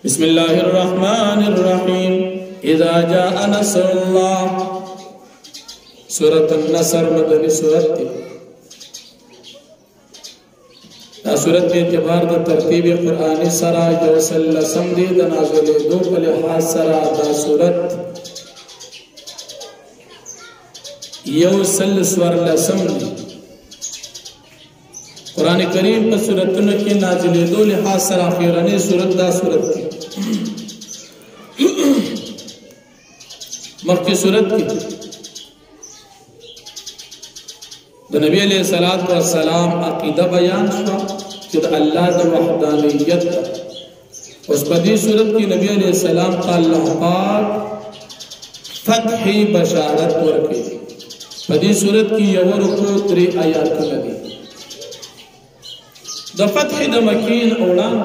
بسم الله الرحمن الرحيم اذا جاء نصر الله سورة النصر مدنی سورت دی دا سورت دی اعتبار دا ترتیب قرآنی سرا جو سلسم دی دا نازل دو پلحاظ سرا دا سورت یو سلسور لسم دی قرآن کریم پر سورتن کی نازل دو لحاظ سرا خیرانی سورت دا سورت دی مخی سورت کی دا نبی علیہ السلام عقیدہ بیان شوا کہ دا اللہ دا وحدانیت دا اس پدی صورت کی نبی علیہ السلام کا اللہ پاک فتحی بشارت ورکی پدی صورت کی یور کو 3 آیات لگی دا فتح دا مکین اولان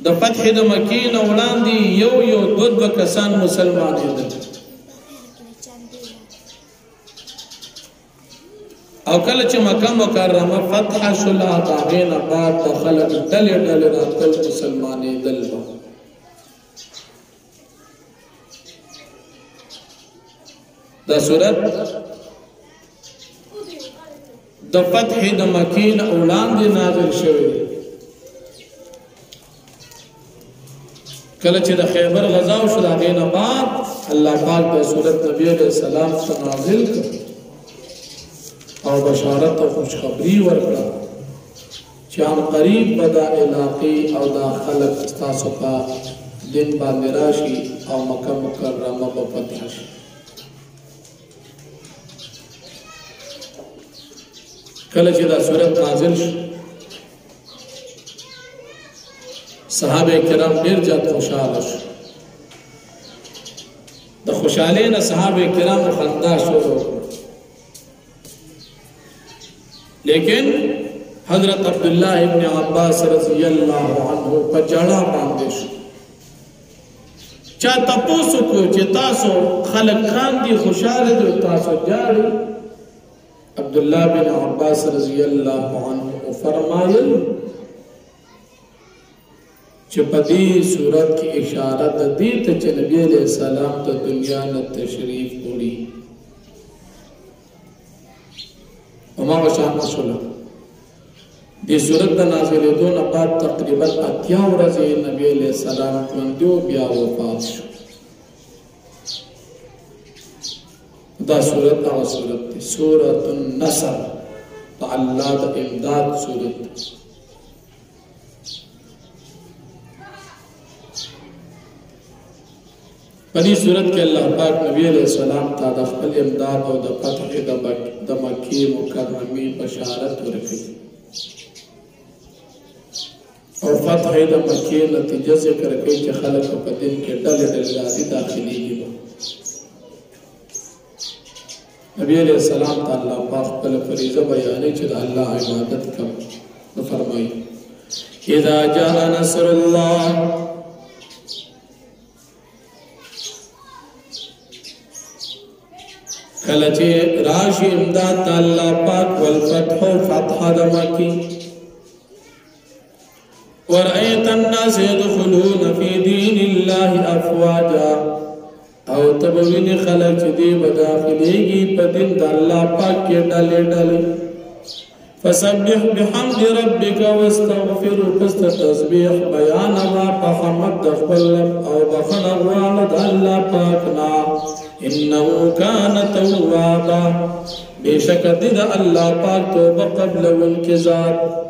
دا فتح دا مکین اولان دی یو دو کسان مسلمانی دل او کلچ مکہ مکرمہ فتح شلا تاغین بعد دا خلق دل راتل مسلمانی دل دا صورت دا فتح دا مکین اولان دی نازل شوی کلچ دا خیبر غزاو شد آگین بعد اللہ پاک دا صورت نبی علیہ السلام نازل کر او بشارت و خوشخبری ورکڑا چان قریب بدا علاقی او دا خلق استاسو کا دن باندراشی او مکہ مکرمہ بفتح شی کلچ دا صورت نازل شد صحابہ کرام دیر جات خوشحالش دا خوشحالین صحابہ کرام خندہ شروع لیکن حضرت عبداللہ ابن عباس رضی اللہ عنہ پا جڑا باندش چا تپوسو کو چی تاسو خلق خان دی خوشحال دو تاسو جاڑی عبداللہ بن عباس رضی اللہ عنہ فرمائل چپدی صورت کی اشارت دیت چھ نبی علیہ السلام تا دنیا نا تشریف پوڑی وما وشان رسولہ دی صورت دا نازل دون بعد تقریبا 80 رضی نبی علیہ السلام کندیو بیا وفات شو دا صورت دا صورت دی سورت النصر تا اللہ دا امداد صورت پدی صورت کے اللہ پاک نبی علیہ السلام تا دا خپل امداد او دا فتح دا مکی مکرمی بشارت ورکی اور فتح دا مکی نتیجہ ذکر کئی چھ خلق پا دن کے ڈل رازی داخلی گی نبی علیہ السلام تا اللہ پاک پل فریضہ بیانے چھ دا اللہ عبادت کم فرمائی اذا جاء نصر اللہ کلچے راشی امداد تا اللہ پاک والفتح فتح دمکی ورأیت الناس يدخلون فی دین اللہ افواجا او تبوین خلق دی بداخلے گی پا دن دا اللہ پاک کے ڈالے فسبح بحمد ربک واستغفر کست تسبیح بیانوا پخمد دخل او بخن اغوالد اللہ پاکنا انہو کان توابا بے شک دید اللہ پاک توبہ قبل ان کے ذات